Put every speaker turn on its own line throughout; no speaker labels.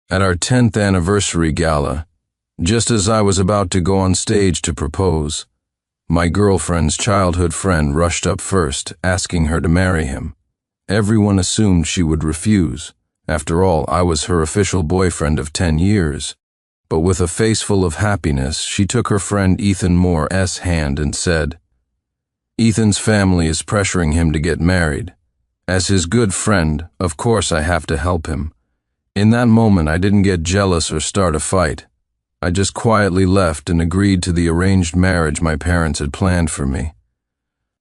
At our 10th anniversary gala, just as I was about to go on stage to propose, my girlfriend's childhood friend rushed up first, asking her to marry him. Everyone assumed she would refuse. After all, I was her official boyfriend of 10 years. But with a face full of happiness, she took her friend Ethan Moore's hand and said, "Ethan's family is pressuring him to get married. As his good friend, of course I have to help him." In that moment, I didn't get jealous or start a fight. I just quietly left and agreed to the arranged marriage my parents had planned for me.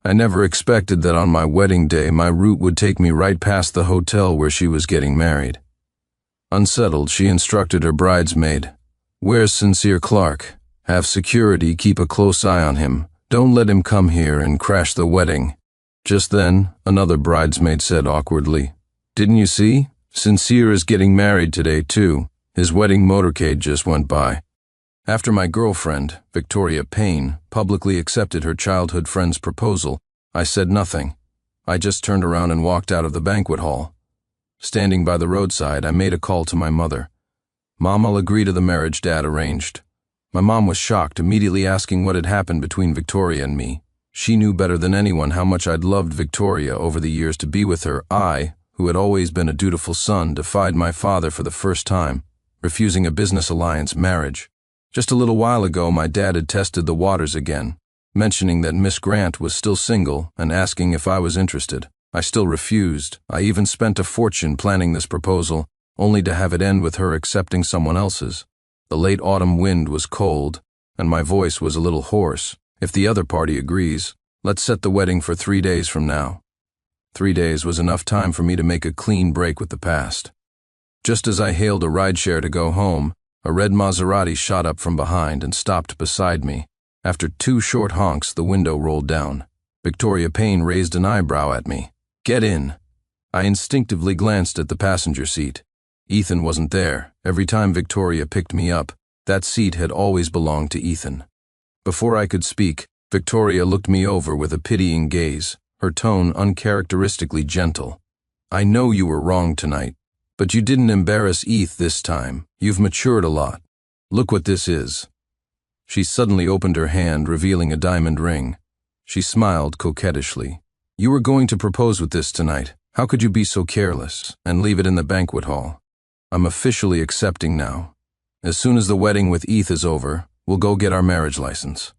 I never expected that on my wedding day my route would take me right past the hotel where she was getting married. Unsettled, she instructed her bridesmaid, "Where's Sincere Clark? Have security keep a close eye on him. Don't let him come here and crash the wedding." Just then, another bridesmaid said awkwardly, "Didn't you see? Sincere is getting married today too. His wedding motorcade just went by." After my girlfriend, Victoria Payne, publicly accepted her childhood friend's proposal, I said nothing. I just turned around and walked out of the banquet hall. Standing by the roadside, I made a call to my mother. "Mom, I'll agree to the marriage Dad arranged." My mom was shocked, immediately asking what had happened between Victoria and me. She knew better than anyone how much I'd loved Victoria over the years to be with her. I, who had always been a dutiful son, defied my father for the first time, refusing a business alliance marriage. Just a little while ago, my dad had tested the waters again, mentioning that Miss Grant was still single and asking if I was interested. I still refused. I even spent a fortune planning this proposal, only to have it end with her accepting someone else's. The late autumn wind was cold, and my voice was a little hoarse. "If the other party agrees, let's set the wedding for 3 days from now." 3 days was enough time for me to make a clean break with the past. Just as I hailed a rideshare to go home, a red Maserati shot up from behind and stopped beside me. After 2 short honks, the window rolled down. Victoria Payne raised an eyebrow at me. "Get in." I instinctively glanced at the passenger seat. Ethan wasn't there. Every time Victoria picked me up, that seat had always belonged to Ethan. Before I could speak, Victoria looked me over with a pitying gaze, her tone uncharacteristically gentle. "I know you were wrong tonight, but you didn't embarrass Eth this time. You've matured a lot. Look what this is." She suddenly opened her hand, revealing a diamond ring. She smiled coquettishly. "You were going to propose with this tonight. How could you be so careless and leave it in the banquet hall? I'm officially accepting now. As soon as the wedding with Eth is over, we'll go get our marriage license."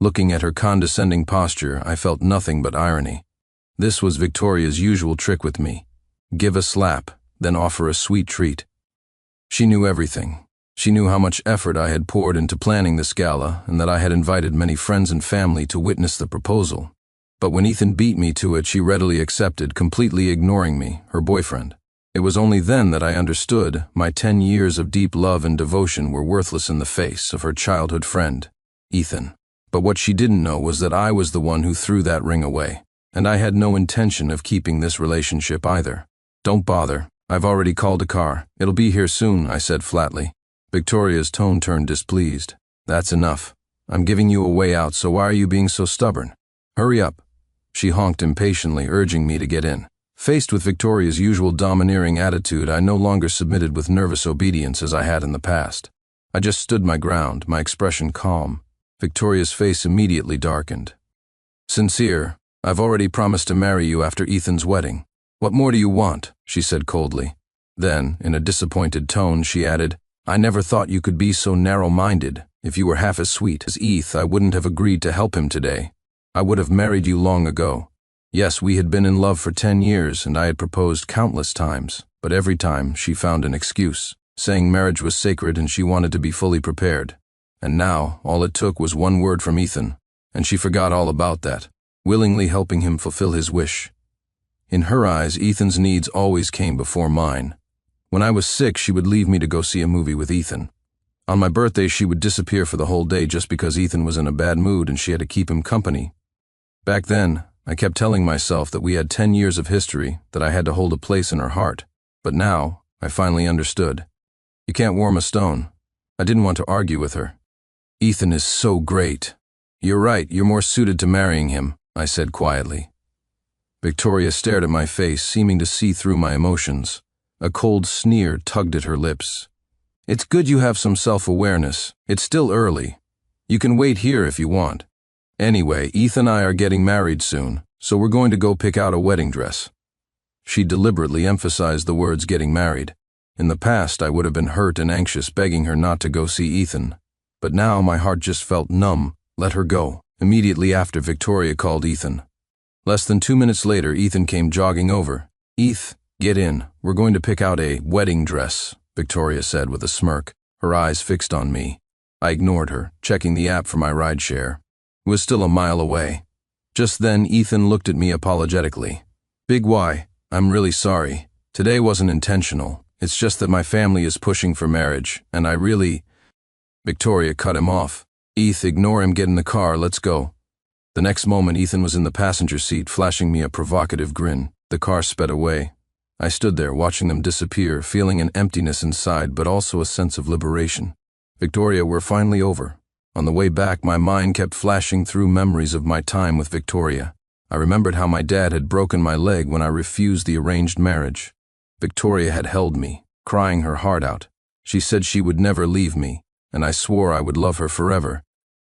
Looking at her condescending posture, I felt nothing but irony. This was Victoria's usual trick with me. Give a slap, then offer a sweet treat. She knew everything. She knew how much effort I had poured into planning this gala and that I had invited many friends and family to witness the proposal. But when Ethan beat me to it, she readily accepted, completely ignoring me, her boyfriend. It was only then that I understood my 10 years of deep love and devotion were worthless in the face of her childhood friend, Ethan. But what she didn't know was that I was the one who threw that ring away, and I had no intention of keeping this relationship either. "Don't bother. I've already called a car. It'll be here soon," I said flatly. Victoria's tone turned displeased. "That's enough. I'm giving you a way out, so why are you being so stubborn? Hurry up." She honked impatiently, urging me to get in. Faced with Victoria's usual domineering attitude, I no longer submitted with nervous obedience as I had in the past. I just stood my ground, my expression calm. Victoria's face immediately darkened. "Sincere, I've already promised to marry you after Ethan's wedding. What more do you want?" she said coldly. Then, in a disappointed tone, she added, "I never thought you could be so narrow-minded. If you were half as sweet as Eth, I wouldn't have agreed to help him today. I would have married you long ago. Yes, we had been in love for 10 years, and I had proposed countless times, but every time she found an excuse, saying marriage was sacred and she wanted to be fully prepared. And now, all it took was one word from Ethan, and she forgot all about that, willingly helping him fulfill his wish. In her eyes, Ethan's needs always came before mine. When I was sick, she would leave me to go see a movie with Ethan. On my birthday, she would disappear for the whole day just because Ethan was in a bad mood and she had to keep him company. Back then, I kept telling myself that we had 10 years of history, that I had to hold a place in her heart. But now, I finally understood. You can't warm a stone. I didn't want to argue with her. "Ethan is so great." "You're right, you're more suited to marrying him," I said quietly. Victoria stared at my face, seeming to see through my emotions. A cold sneer tugged at her lips. It's good you have some self-awareness. It's still early. You can wait here if you want. Anyway, Ethan and I are getting married soon, so we're going to go pick out a wedding dress." She deliberately emphasized the words getting married. In the past, I would have been hurt and anxious begging her not to go see Ethan. But now my heart just felt numb. Let her go. Immediately after, Victoria called Ethan. Less than 2 minutes later, Ethan came jogging over. "Eth, get in. We're going to pick out a wedding dress," Victoria said with a smirk, her eyes fixed on me. I ignored her, checking the app for my rideshare. It was still a mile away. Just then, Ethan looked at me apologetically. "Big Y, I'm really sorry. Today wasn't intentional. It's just that my family is pushing for marriage, and I really—" Victoria cut him off. "Eth, ignore him, get in the car, let's go." The next moment, Ethan was in the passenger seat, flashing me a provocative grin. The car sped away. I stood there, watching them disappear, feeling an emptiness inside, but also a sense of liberation. "Victoria, we're finally over." On the way back, my mind kept flashing through memories of my time with Victoria. I remembered how my dad had broken my leg when I refused the arranged marriage. Victoria had held me, crying her heart out. She said she would never leave me, and I swore I would love her forever.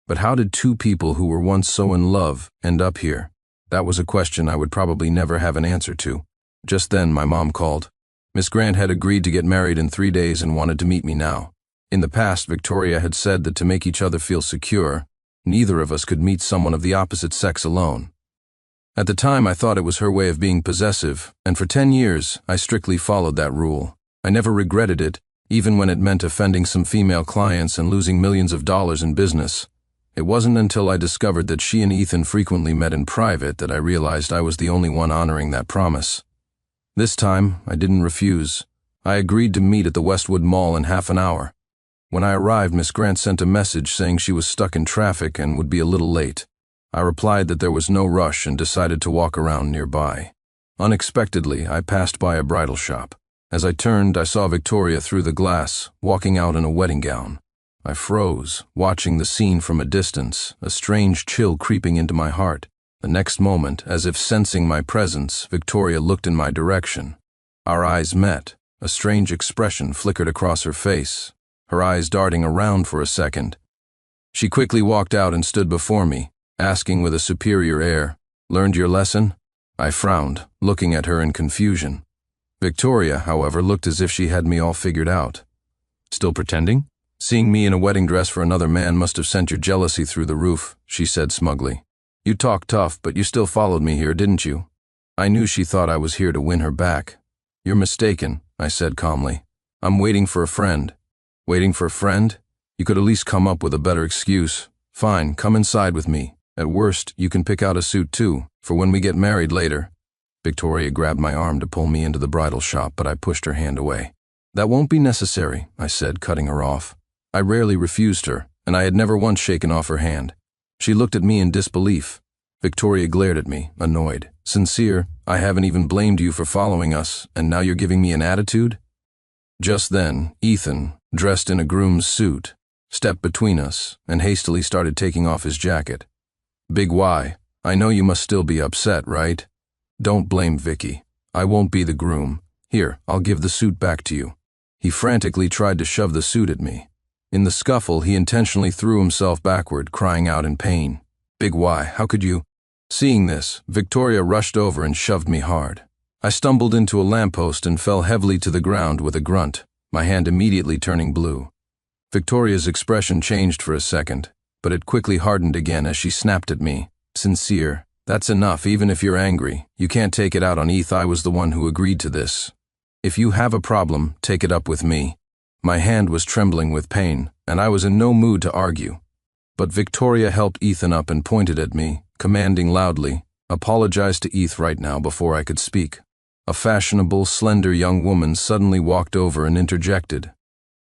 But how did two people who were once so in love end up here? That was a question I would probably never have an answer to. Just then, my mom called. Miss Grant had agreed to get married in 3 days and wanted to meet me now. In the past, Victoria had said that to make each other feel secure, neither of us could meet someone of the opposite sex alone. At the time, I thought it was her way of being possessive, and for 10 years, I strictly followed that rule. I never regretted it, even when it meant offending some female clients and losing millions of dollars in business. It wasn't until I discovered that she and Ethan frequently met in private that I realized I was the only one honoring that promise. This time, I didn't refuse. I agreed to meet at the Westwood Mall in half an hour. When I arrived, Miss Grant sent a message saying she was stuck in traffic and would be a little late. I replied that there was no rush and decided to walk around nearby. Unexpectedly, I passed by a bridal shop. As I turned, I saw Victoria through the glass, walking out in a wedding gown. I froze, watching the scene from a distance, a strange chill creeping into my heart. The next moment, as if sensing my presence, Victoria looked in my direction. Our eyes met. A strange expression flickered across her face, her eyes darting around for a second. She quickly walked out and stood before me, asking with a superior air, "Learned your lesson?" I frowned, looking at her in confusion. Victoria, however, looked as if she had me all figured out. "Still pretending? Seeing me in a wedding dress for another man must have sent your jealousy through the roof," she said smugly. "You talk tough, but you still followed me here, didn't you?" I knew she thought I was here to win her back. "You're mistaken," I said calmly. "I'm waiting for a friend." "Waiting for a friend? You could at least come up with a better excuse. Fine, come inside with me. At worst, you can pick out a suit too, for when we get married later." Victoria grabbed my arm to pull me into the bridal shop, but I pushed her hand away. "That won't be necessary," I said, cutting her off. I rarely refused her, and I had never once shaken off her hand. She looked at me in disbelief. Victoria glared at me, annoyed. "Sincere, I haven't even blamed you for following us, and now you're giving me an attitude?" Just then, Ethan, dressed in a groom's suit, stepped between us and hastily started taking off his jacket. "Big Y, I know you must still be upset, right? Don't blame Vicky. I won't be the groom. Here, I'll give the suit back to you." He frantically tried to shove the suit at me. In the scuffle, he intentionally threw himself backward, crying out in pain. "Big Y, how could you—" Seeing this, Victoria rushed over and shoved me hard. I stumbled into a lamppost and fell heavily to the ground with a grunt, my hand immediately turning blue. Victoria's expression changed for a second, but it quickly hardened again as she snapped at me. "Sincere, that's enough. Even if you're angry, you can't take it out on Eth. I was the one who agreed to this. If you have a problem, take it up with me." My hand was trembling with pain, and I was in no mood to argue. But Victoria helped Ethan up and pointed at me, commanding loudly, "Apologize to Eth right now," before I could speak. A fashionable, slender young woman suddenly walked over and interjected.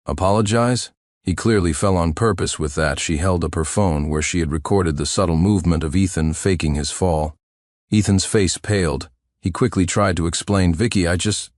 "Apologize?" He clearly fell on purpose with that. She held up her phone where she had recorded the subtle movement of Ethan faking his fall. Ethan's face paled. He quickly tried to explain, "Vicky, I just—"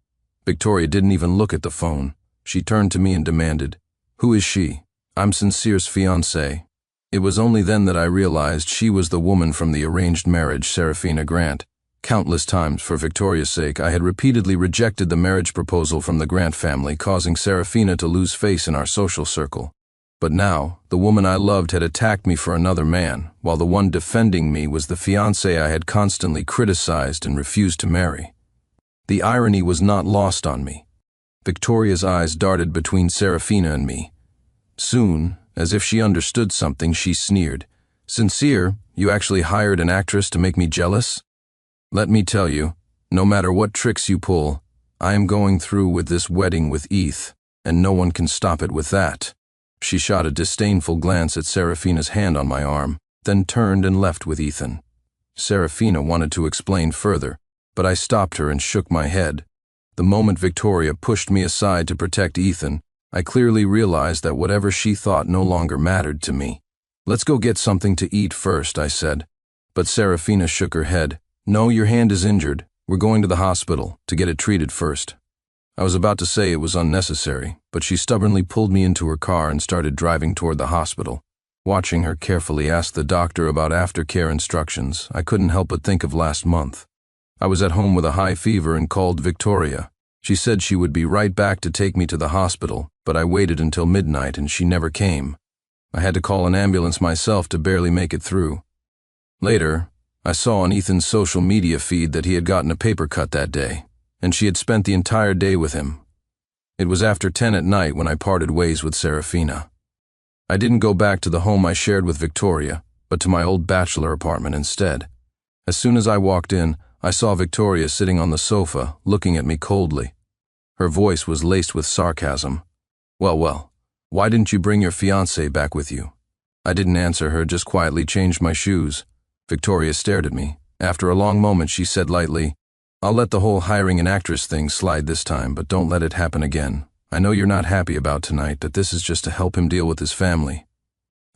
Victoria didn't even look at the phone. She turned to me and demanded, "Who is she?" "I'm Sincere's fiancée." It was only then that I realized she was the woman from the arranged marriage, Serafina Grant. Countless times, for Victoria's sake, I had repeatedly rejected the marriage proposal from the Grant family, causing Serafina to lose face in our social circle. But now, the woman I loved had attacked me for another man, while the one defending me was the fiancé I had constantly criticized and refused to marry. The irony was not lost on me. Victoria's eyes darted between Serafina and me. Soon, as if she understood something, she sneered. "Sincere, you actually hired an actress to make me jealous? Let me tell you, no matter what tricks you pull, I am going through with this wedding with Eth, and no one can stop it with that." She shot a disdainful glance at Serafina's hand on my arm, then turned and left with Ethan. Serafina wanted to explain further, but I stopped her and shook my head. The moment Victoria pushed me aside to protect Ethan, I clearly realized that whatever she thought no longer mattered to me. "Let's go get something to eat first," I said. But Serafina shook her head. "No, your hand is injured. We're going to the hospital to get it treated first." I was about to say it was unnecessary, but she stubbornly pulled me into her car and started driving toward the hospital. Watching her carefully ask the doctor about aftercare instructions, I couldn't help but think of last month. I was at home with a high fever and called Victoria. She said she would be right back to take me to the hospital, but I waited until midnight and she never came. I had to call an ambulance myself to barely make it through. Later, I saw on Ethan's social media feed that he had gotten a paper cut that day, and she had spent the entire day with him. It was after 10 at night when I parted ways with Serafina. I didn't go back to the home I shared with Victoria, but to my old bachelor apartment instead. As soon as I walked in, I saw Victoria sitting on the sofa, looking at me coldly. Her voice was laced with sarcasm. Well, why didn't you bring your fiancé back with you?" I didn't answer her, just quietly changed my shoes. Victoria stared at me. After a long moment, she said lightly, "I'll let the whole hiring an actress thing slide this time, but don't let it happen again. I know you're not happy about tonight, but this is just to help him deal with his family.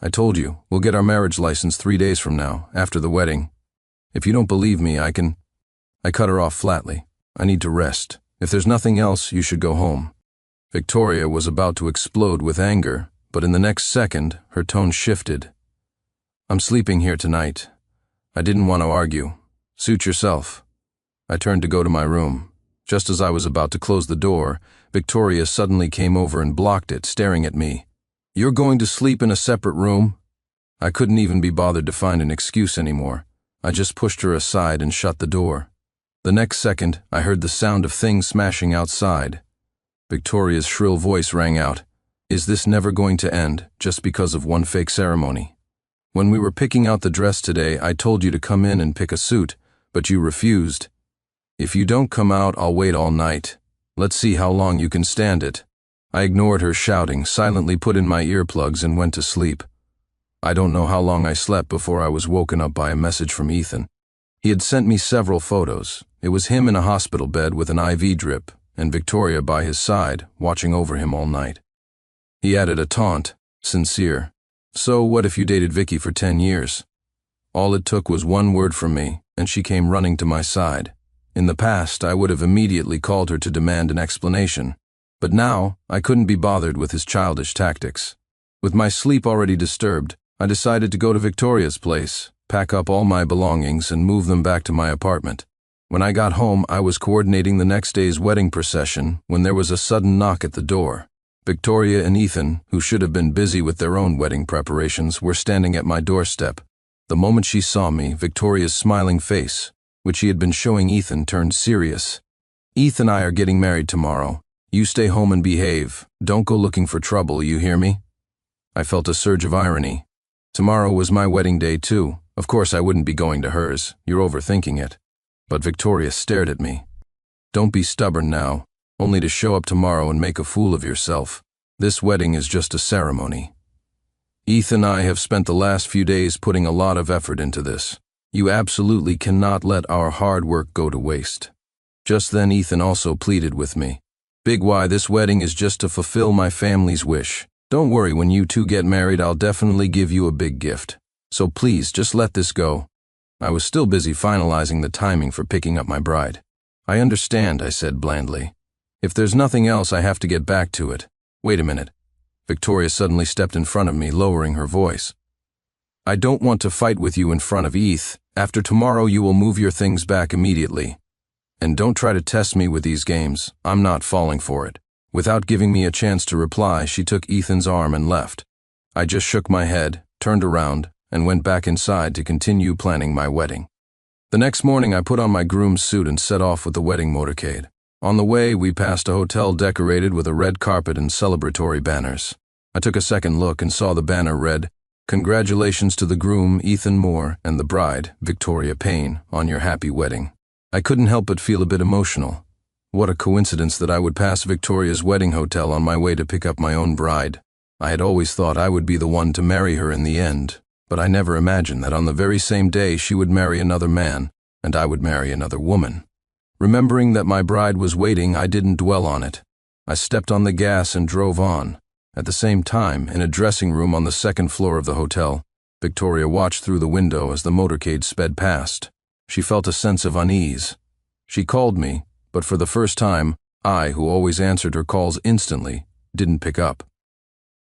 I told you, we'll get our marriage license 3 days from now, after the wedding. If you don't believe me, I cut her off flatly. "I need to rest. If there's nothing else, you should go home." Victoria was about to explode with anger, but in the next second, her tone shifted. "I'm sleeping here tonight. I didn't want to argue. Suit yourself." I turned to go to my room. Just as I was about to close the door, Victoria suddenly came over and blocked it, staring at me. "You're going to sleep in a separate room?" I couldn't even be bothered to find an excuse anymore. I just pushed her aside and shut the door. The next second, I heard the sound of things smashing outside. Victoria's shrill voice rang out. "Is this never going to end, just because of one fake ceremony? When we were picking out the dress today, I told you to come in and pick a suit, but you refused. If you don't come out, I'll wait all night. Let's see how long you can stand it." I ignored her shouting, silently put in my earplugs and went to sleep. I don't know how long I slept before I was woken up by a message from Ethan. He had sent me several photos. It was him in a hospital bed with an IV drip, and Victoria by his side, watching over him all night. He added a taunt, "Sincere. So what if you dated Vicky for 10 years? All it took was one word from me, and she came running to my side. In the past, I would have immediately called her to demand an explanation. But now, I couldn't be bothered with his childish tactics. With my sleep already disturbed, I decided to go to Victoria's place, pack up all my belongings, and move them back to my apartment. When I got home, I was coordinating the next day's wedding procession when there was a sudden knock at the door. Victoria and Ethan, who should have been busy with their own wedding preparations, were standing at my doorstep. The moment she saw me, Victoria's smiling face, which she had been showing Ethan, turned serious. "Eth and I are getting married tomorrow. You stay home and behave. Don't go looking for trouble, you hear me?" I felt a surge of irony. Tomorrow was my wedding day too. Of course I wouldn't be going to hers. You're overthinking it. But Victoria stared at me. "Don't be stubborn now, only to show up tomorrow and make a fool of yourself. This wedding is just a ceremony. Eth and I have spent the last few days putting a lot of effort into this. You absolutely cannot let our hard work go to waste." Just then Ethan also pleaded with me. "Big Y, this wedding is just to fulfill my family's wish. Don't worry, when you two get married, I'll definitely give you a big gift. So please, just let this go." I was still busy finalizing the timing for picking up my bride. "I understand," I said blandly. "If there's nothing else, I have to get back to it." "Wait a minute." Victoria suddenly stepped in front of me, lowering her voice. "I don't want to fight with you in front of Eth. After tomorrow you will move your things back immediately. And don't try to test me with these games, I'm not falling for it." Without giving me a chance to reply, she took Ethan's arm and left. I just shook my head, turned around, and went back inside to continue planning my wedding. The next morning I put on my groom's suit and set off with the wedding motorcade. On the way, we passed a hotel decorated with a red carpet and celebratory banners. I took a second look and saw the banner read, "Congratulations to the groom, Ethan Moore, and the bride, Victoria Payne, on your happy wedding." I couldn't help but feel a bit emotional. What a coincidence that I would pass Victoria's wedding hotel on my way to pick up my own bride. I had always thought I would be the one to marry her in the end, but I never imagined that on the very same day she would marry another man, and I would marry another woman. Remembering that my bride was waiting, I didn't dwell on it. I stepped on the gas and drove on. At the same time, in a dressing room on the second floor of the hotel, Victoria watched through the window as the motorcade sped past. She felt a sense of unease. She called me, but for the first time, I, who always answered her calls instantly, didn't pick up.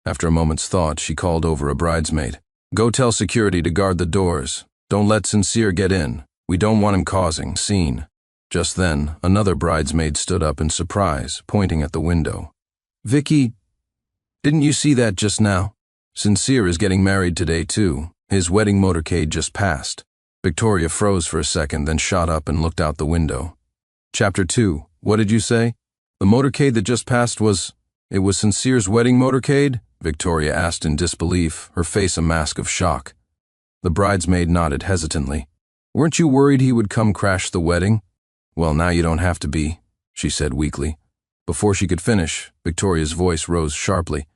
After a moment's thought, she called over a bridesmaid. "Go tell security to guard the doors. Don't let Sincere get in. We don't want him causing scene." Just then, another bridesmaid stood up in surprise, pointing at the window. "Vicky, didn't you see that just now? Sincere is getting married today too. His wedding motorcade just passed." Victoria froze for a second, then shot up and looked out the window. Chapter 2. What did you say? The motorcade that just passed it was Sincere's wedding motorcade? Victoria asked in disbelief, her face a mask of shock. The bridesmaid nodded hesitantly. "Weren't you worried he would come crash the wedding?" "Well, now you don't have to be," she said weakly. Before she could finish, Victoria's voice rose sharply.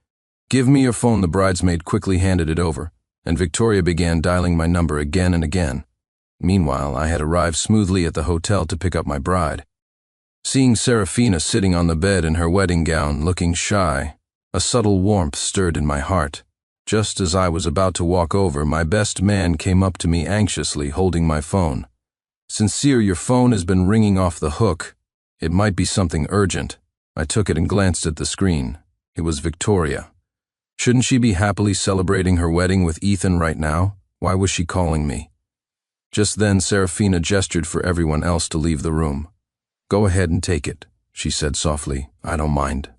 "Give me your phone." The bridesmaid quickly handed it over, and Victoria began dialing my number again and again. Meanwhile, I had arrived smoothly at the hotel to pick up my bride. Seeing Serafina sitting on the bed in her wedding gown, looking shy, a subtle warmth stirred in my heart. Just as I was about to walk over, my best man came up to me anxiously, holding my phone. "Sincere, your phone has been ringing off the hook. It might be something urgent." I took it and glanced at the screen. It was Victoria. Shouldn't she be happily celebrating her wedding with Ethan right now? Why was she calling me? Just then, Serafina gestured for everyone else to leave the room. "Go ahead and take it," she said softly. "I don't mind."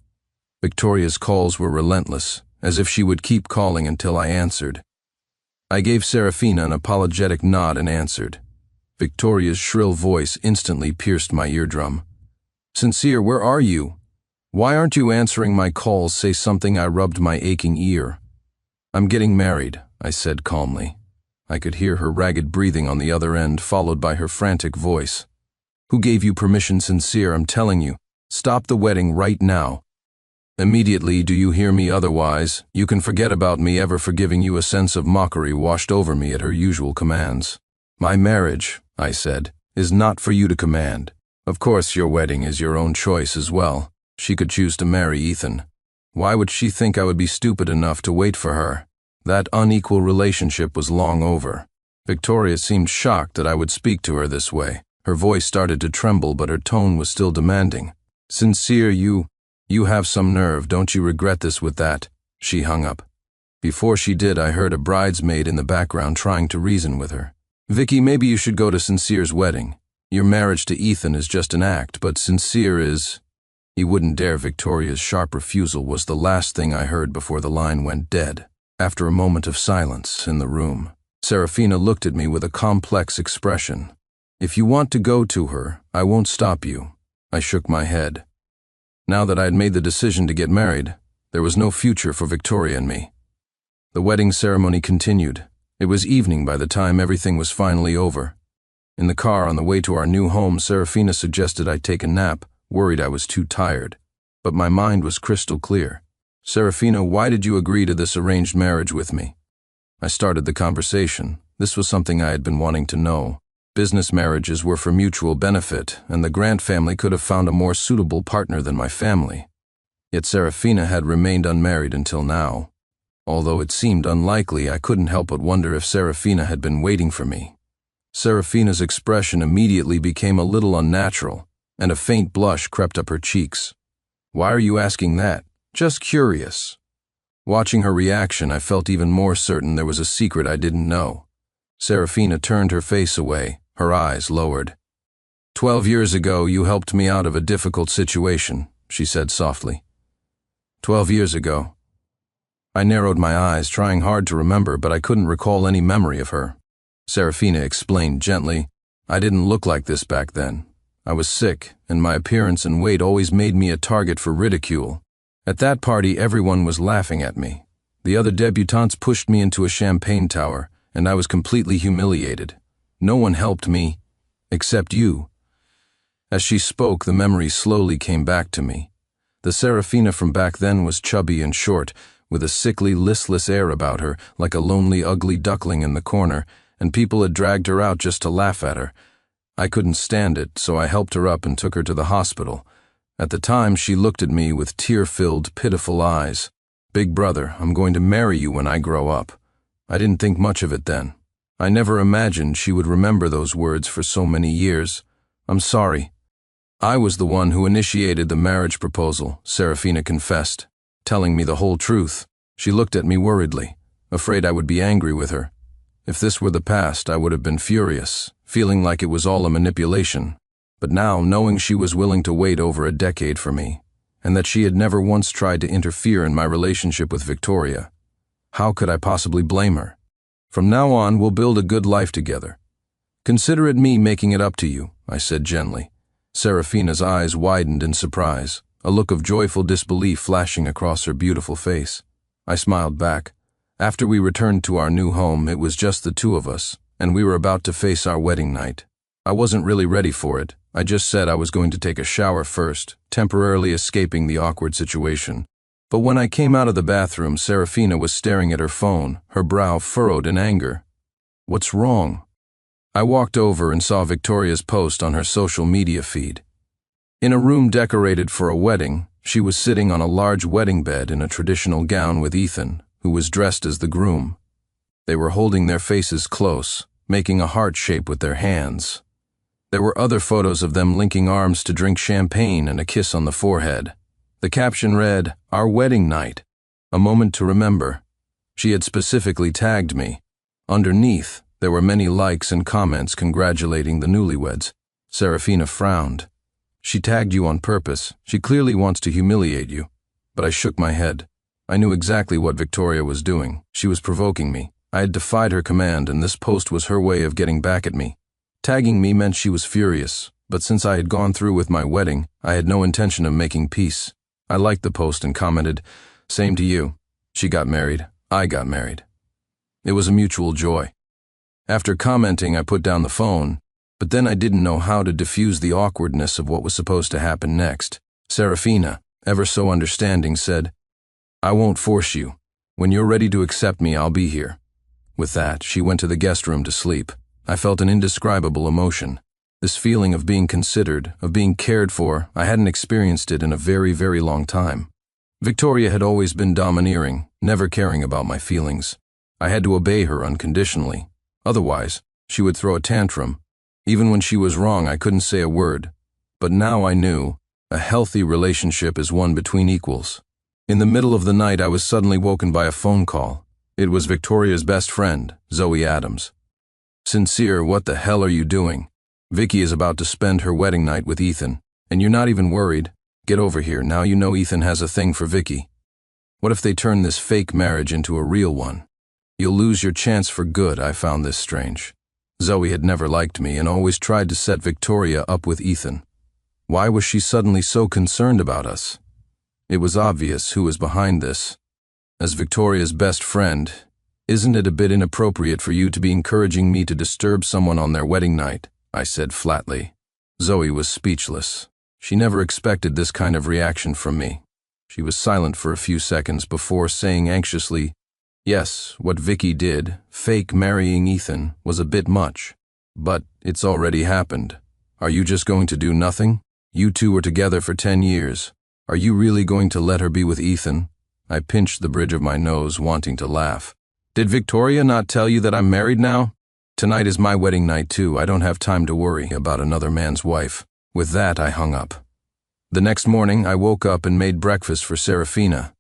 Victoria's calls were relentless, as if she would keep calling until I answered. I gave Serafina an apologetic nod and answered. Victoria's shrill voice instantly pierced my eardrum. "Sincere, where are you? Why aren't you answering my calls? Say something." I rubbed my aching ear. "I'm getting married," I said calmly. I could hear her ragged breathing on the other end, followed by her frantic voice. "Who gave you permission, Sincere? I'm telling you, stop the wedding right now. Immediately, do you hear me? Otherwise, you can forget about me ever forgiving you." A sense of mockery washed over me at her usual commands. "My marriage," I said, "is not for you to command. Of course, your wedding is your own choice as well. She could choose to marry Ethan. Why would she think I would be stupid enough to wait for her? That unequal relationship was long over." Victoria seemed shocked that I would speak to her this way. Her voice started to tremble, but her tone was still demanding. "Sincere, you have some nerve. Don't you regret this with that?" She hung up. Before she did, I heard a bridesmaid in the background trying to reason with her. "Vicky, maybe you should go to Sincere's wedding. Your marriage to Ethan is just an act, but Sincere is—" He wouldn't dare. Victoria's sharp refusal was the last thing I heard before the line went dead. After a moment of silence in the room, Serafina looked at me with a complex expression. "If you want to go to her, I won't stop you." I shook my head. Now that I had made the decision to get married, there was no future for Victoria and me. The wedding ceremony continued. It was evening by the time everything was finally over. In the car on the way to our new home, Serafina suggested I take a nap, worried I was too tired. But my mind was crystal clear. "Serafina, why did you agree to this arranged marriage with me?" I started the conversation. This was something I had been wanting to know. Business marriages were for mutual benefit, and the Grant family could have found a more suitable partner than my family. Yet Serafina had remained unmarried until now. Although it seemed unlikely, I couldn't help but wonder if Serafina had been waiting for me. Serafina's expression immediately became a little unnatural, and a faint blush crept up her cheeks. "Why are you asking that?" "Just curious." Watching her reaction, I felt even more certain there was a secret I didn't know. Serafina turned her face away, her eyes lowered. 12 years ago, you helped me out of a difficult situation, she said softly. 12 years ago. I narrowed my eyes, trying hard to remember, but I couldn't recall any memory of her. Serafina explained gently, I didn't look like this back then. I was sick, and my appearance and weight always made me a target for ridicule. At that party, everyone was laughing at me. The other debutantes pushed me into a champagne tower, and I was completely humiliated. No one helped me, except you. As she spoke, the memory slowly came back to me. The Serafina from back then was chubby and short, with a sickly, listless air about her, like a lonely, ugly duckling in the corner, and people had dragged her out just to laugh at her. I couldn't stand it, so I helped her up and took her to the hospital. At the time, she looked at me with tear-filled, pitiful eyes. Big brother, I'm going to marry you when I grow up. I didn't think much of it then. I never imagined she would remember those words for so many years. I'm sorry. I was the one who initiated the marriage proposal, Serafina confessed, telling me the whole truth. She looked at me worriedly, afraid I would be angry with her. If this were the past, I would have been furious, feeling like it was all a manipulation. But now, knowing she was willing to wait over a decade for me, and that she had never once tried to interfere in my relationship with Victoria, how could I possibly blame her? From now on, we'll build a good life together. Consider it me making it up to you, I said gently. Serafina's eyes widened in surprise, a look of joyful disbelief flashing across her beautiful face. I smiled back. After we returned to our new home, it was just the two of us, and we were about to face our wedding night. I wasn't really ready for it. I just said I was going to take a shower first, temporarily escaping the awkward situation. But when I came out of the bathroom, Serafina was staring at her phone, her brow furrowed in anger. What's wrong? I walked over and saw Victoria's post on her social media feed. In a room decorated for a wedding, she was sitting on a large wedding bed in a traditional gown with Ethan, who was dressed as the groom. They were holding their faces close, making a heart shape with their hands. There were other photos of them linking arms to drink champagne and a kiss on the forehead. The caption read, "Our wedding night, a moment to remember." She had specifically tagged me. Underneath, there were many likes and comments congratulating the newlyweds. Serafina frowned. She tagged you on purpose. She clearly wants to humiliate you. But I shook my head. I knew exactly what Victoria was doing. She was provoking me. I had defied her command, and this post was her way of getting back at me. Tagging me meant she was furious, but since I had gone through with my wedding, I had no intention of making peace. I liked the post and commented, "Same to you. She got married. I got married." It was a mutual joy. After commenting, I put down the phone, but then I didn't know how to diffuse the awkwardness of what was supposed to happen next. Serafina, ever so understanding, said, "I won't force you. When you're ready to accept me, I'll be here." With that, she went to the guest room to sleep. I felt an indescribable emotion. This feeling of being considered, of being cared for, I hadn't experienced it in a very, very long time. Victoria had always been domineering, never caring about my feelings. I had to obey her unconditionally. Otherwise, she would throw a tantrum. Even when she was wrong, I couldn't say a word. But now I knew, a healthy relationship is one between equals. In the middle of the night, I was suddenly woken by a phone call. It was Victoria's best friend, Zoe Adams. "Sincere, what the hell are you doing? Vicky is about to spend her wedding night with Ethan, and you're not even worried. Get over here, now you know Ethan has a thing for Vicky. What if they turn this fake marriage into a real one? You'll lose your chance for good." I found this strange. Zoe had never liked me and always tried to set Victoria up with Ethan. Why was she suddenly so concerned about us? It was obvious who was behind this. As Victoria's best friend, isn't it a bit inappropriate for you to be encouraging me to disturb someone on their wedding night? I said flatly. Zoe was speechless. She never expected this kind of reaction from me. She was silent for a few seconds before saying anxiously, "Yes, what Vicky did, fake marrying Ethan, was a bit much. But it's already happened. Are you just going to do nothing? You two were together for 10 years. Are you really going to let her be with Ethan?" I pinched the bridge of my nose, wanting to laugh. "Did Victoria not tell you that I'm married now? Tonight is my wedding night too. I don't have time to worry about another man's wife." With that, I hung up. The next morning, I woke up and made breakfast for Serafina.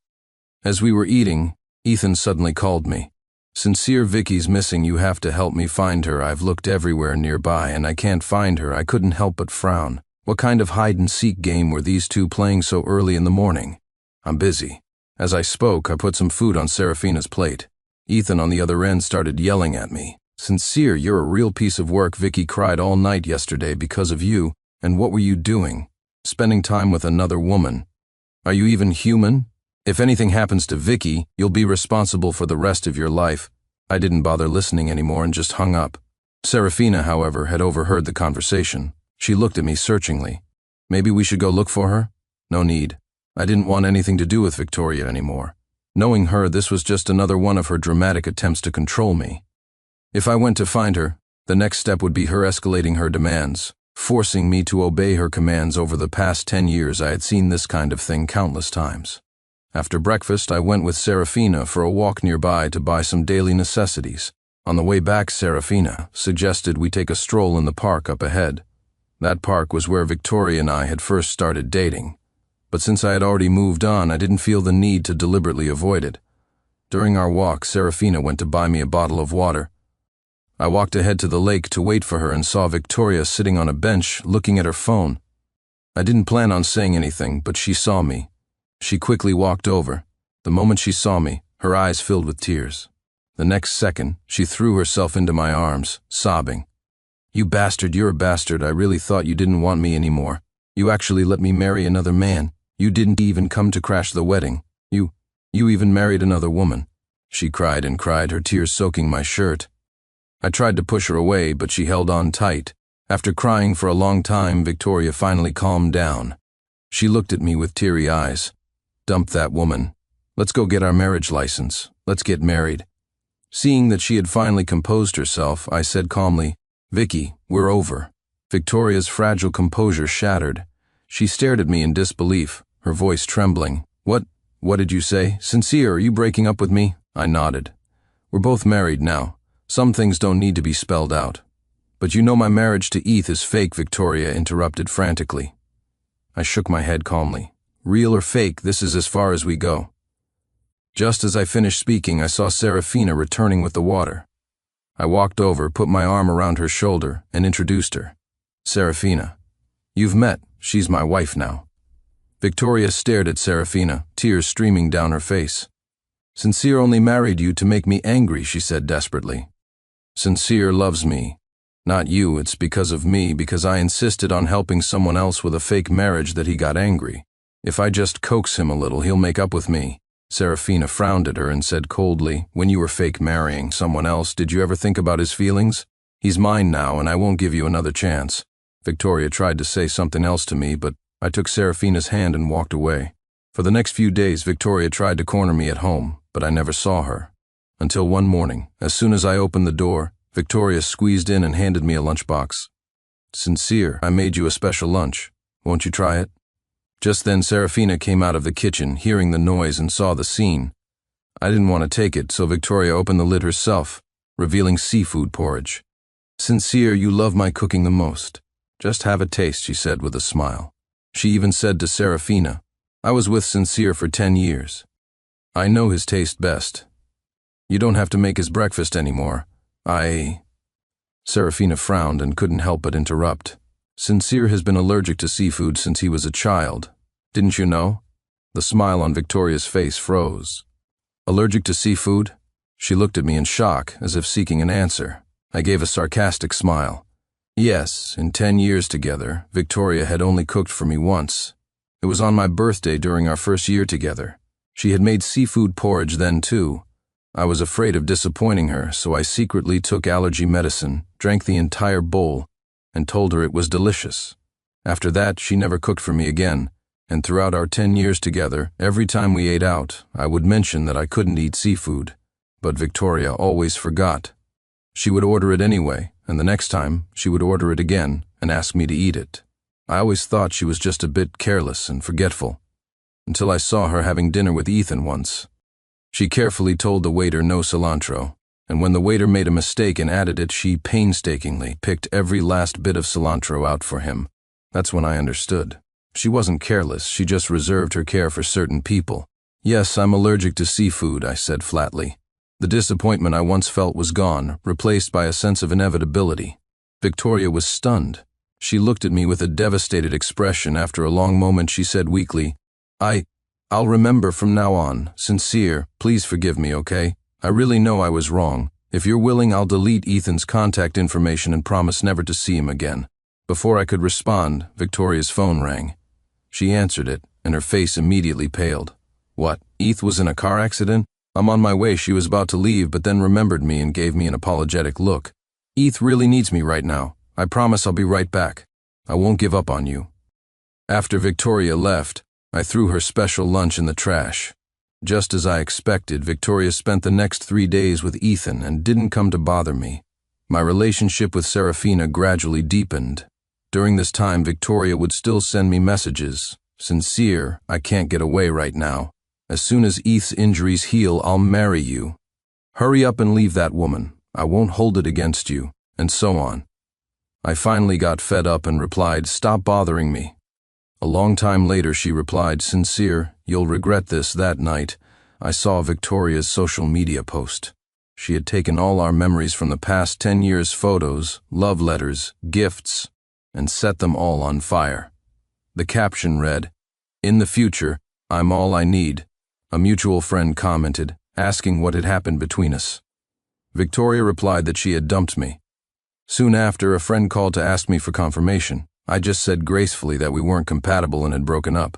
As we were eating, Ethan suddenly called me. Sincere, Vicky's missing. You have to help me find her. I've looked everywhere nearby and I can't find her. I couldn't help but frown. What kind of hide-and-seek game were these two playing so early in the morning? I'm busy. As I spoke, I put some food on Serafina's plate. Ethan on the other end started yelling at me. Sincere, you're a real piece of work. Vicky cried all night yesterday because of you. And what were you doing? Spending time with another woman. Are you even human? If anything happens to Vicky, you'll be responsible for the rest of your life. I didn't bother listening anymore and just hung up. Serafina, however, had overheard the conversation. She looked at me searchingly. Maybe we should go look for her? No need. I didn't want anything to do with Victoria anymore. Knowing her, this was just another one of her dramatic attempts to control me. If I went to find her, the next step would be her escalating her demands, forcing me to obey her commands. Over the past 10 years, I had seen this kind of thing countless times. After breakfast, I went with Serafina for a walk nearby to buy some daily necessities. On the way back, Serafina suggested we take a stroll in the park up ahead. That park was where Victoria and I had first started dating. But since I had already moved on, I didn't feel the need to deliberately avoid it. During our walk, Serafina went to buy me a bottle of water. I walked ahead to the lake to wait for her and saw Victoria sitting on a bench looking at her phone. I didn't plan on saying anything, but she saw me. She quickly walked over. The moment she saw me, her eyes filled with tears. The next second, she threw herself into my arms, sobbing. You bastard, you're a bastard. I really thought you didn't want me anymore. You actually let me marry another man. You didn't even come to crash the wedding. You even married another woman. She cried and cried, her tears soaking my shirt. I tried to push her away, but she held on tight. After crying for a long time, Victoria finally calmed down. She looked at me with teary eyes. Dump that woman. Let's go get our marriage license. Let's get married. Seeing that she had finally composed herself, I said calmly, Vicky, we're over. Victoria's fragile composure shattered. She stared at me in disbelief, her voice trembling. What did you say? Sincere, are you breaking up with me? I nodded. We're both married now. Some things don't need to be spelled out. But you know my marriage to Eth is fake, Victoria interrupted frantically. I shook my head calmly. Real or fake, this is as far as we go. Just as I finished speaking, I saw Serafina returning with the water. I walked over, put my arm around her shoulder, and introduced her. Serafina. You've met. She's my wife now. Victoria stared at Serafina, tears streaming down her face. Sincere only married you to make me angry, she said desperately. Sincere loves me. Not you, it's because of me, because I insisted on helping someone else with a fake marriage that he got angry. If I just coax him a little, he'll make up with me. Serafina frowned at her and said coldly, when you were fake marrying someone else, did you ever think about his feelings? He's mine now, and I won't give you another chance. Victoria tried to say something else to me, but I took Serafina's hand and walked away. For the next few days, Victoria tried to corner me at home, but I never saw her. Until one morning, as soon as I opened the door, Victoria squeezed in and handed me a lunchbox. Sincere, I made you a special lunch. Won't you try it? Just then, Serafina came out of the kitchen, hearing the noise and saw the scene. I didn't want to take it, so Victoria opened the lid herself, revealing seafood porridge. Sincere, you love my cooking the most. Just have a taste, she said with a smile. She even said to Serafina, I was with Sincere for 10 years. I know his taste best. You don't have to make his breakfast anymore. Serafina frowned and couldn't help but interrupt. Sincere has been allergic to seafood since he was a child. Didn't you know? The smile on Victoria's face froze. Allergic to seafood? She looked at me in shock, as if seeking an answer. I gave a sarcastic smile. Yes, in 10 years together, Victoria had only cooked for me once. It was on my birthday during our first year together. She had made seafood porridge then too. I was afraid of disappointing her, so I secretly took allergy medicine, drank the entire bowl, and told her it was delicious. After that, she never cooked for me again, and throughout our 10 years together, every time we ate out, I would mention that I couldn't eat seafood. But Victoria always forgot. She would order it anyway, and the next time, she would order it again and ask me to eat it. I always thought she was just a bit careless and forgetful, until I saw her having dinner with Ethan once. She carefully told the waiter no cilantro, and when the waiter made a mistake and added it, she painstakingly picked every last bit of cilantro out for him. That's when I understood. She wasn't careless, she just reserved her care for certain people. Yes, I'm allergic to seafood, I said flatly. The disappointment I once felt was gone, replaced by a sense of inevitability. Victoria was stunned. She looked at me with a devastated expression. After a long moment, she said weakly, I'll remember from now on. Sincere, please forgive me, okay? I really know I was wrong. If you're willing, I'll delete Ethan's contact information and promise never to see him again. Before I could respond, Victoria's phone rang. She answered it, and her face immediately paled. What, Eth was in a car accident? I'm on my way. She was about to leave, but then remembered me and gave me an apologetic look. Eth really needs me right now. I promise I'll be right back. I won't give up on you. After Victoria left, I threw her special lunch in the trash. Just as I expected, Victoria spent the next 3 days with Ethan and didn't come to bother me. My relationship with Serafina gradually deepened. During this time, Victoria would still send me messages. Sincere, I can't get away right now. As soon as Eth's injuries heal, I'll marry you. Hurry up and leave that woman. I won't hold it against you, and so on. I finally got fed up and replied, stop bothering me. A long time later, she replied, Sincere, you'll regret this. That night, I saw Victoria's social media post. She had taken all our memories from the past 10 years, photos, love letters, gifts, and set them all on fire. The caption read, In the future, I'm all I need. A mutual friend commented, asking what had happened between us. Victoria replied that she had dumped me. Soon after, a friend called to ask me for confirmation. I just said gracefully that we weren't compatible and had broken up.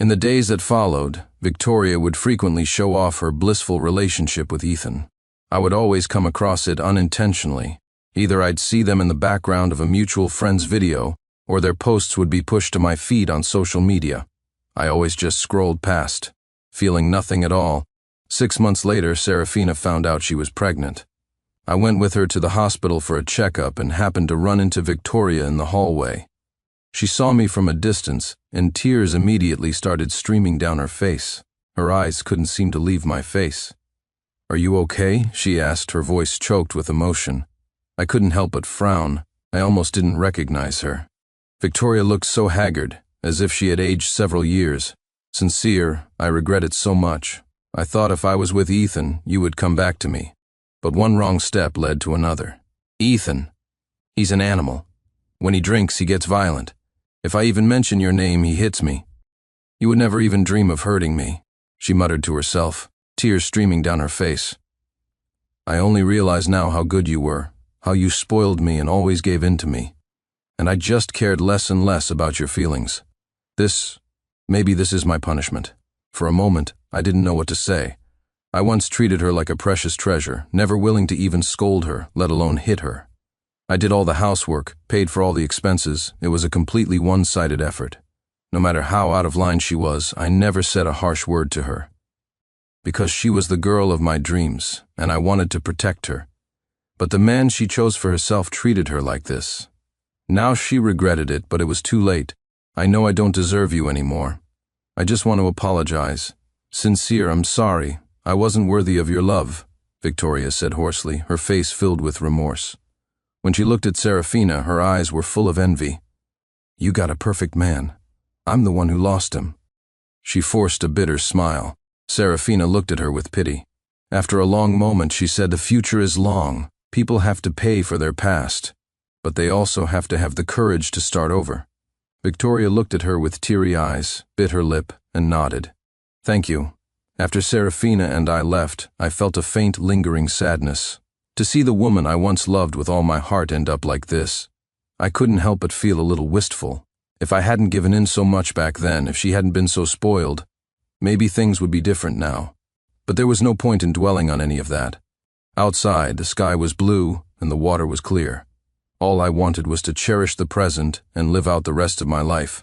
In the days that followed, Victoria would frequently show off her blissful relationship with Ethan. I would always come across it unintentionally. Either I'd see them in the background of a mutual friend's video, or their posts would be pushed to my feed on social media. I always just scrolled past, feeling nothing at all. 6 months later, Serafina found out she was pregnant. I went with her to the hospital for a checkup and happened to run into Victoria in the hallway. She saw me from a distance, and tears immediately started streaming down her face. Her eyes couldn't seem to leave my face. Are you okay? She asked, her voice choked with emotion. I couldn't help but frown. I almost didn't recognize her. Victoria looked so haggard, as if she had aged several years. Sincere, I regret it so much. I thought if I was with Ethan, you would come back to me. But one wrong step led to another. Ethan. He's an animal. When he drinks, he gets violent. If I even mention your name, he hits me. You would never even dream of hurting me, she muttered to herself, tears streaming down her face. I only realize now how good you were, how you spoiled me and always gave in to me. And I just cared less and less about your feelings. Maybe this is my punishment. For a moment, I didn't know what to say. I once treated her like a precious treasure, never willing to even scold her, let alone hit her. I did all the housework, paid for all the expenses. It was a completely one-sided effort. No matter how out of line she was, I never said a harsh word to her. Because she was the girl of my dreams, and I wanted to protect her. But the man she chose for herself treated her like this. Now she regretted it, but it was too late. I know I don't deserve you anymore. I just want to apologize. Sincere, I'm sorry. I wasn't worthy of your love, Victoria said hoarsely, her face filled with remorse. When she looked at Serafina, her eyes were full of envy. You got a perfect man. I'm the one who lost him. She forced a bitter smile. Serafina looked at her with pity. After a long moment, she said, the future is long. People have to pay for their past, but they also have to have the courage to start over. Victoria looked at her with teary eyes, bit her lip, and nodded. Thank you. After Serafina and I left, I felt a faint, lingering sadness. To see the woman I once loved with all my heart end up like this, I couldn't help but feel a little wistful. If I hadn't given in so much back then, if she hadn't been so spoiled, maybe things would be different now. But there was no point in dwelling on any of that. Outside, the sky was blue and the water was clear. All I wanted was to cherish the present and live out the rest of my life.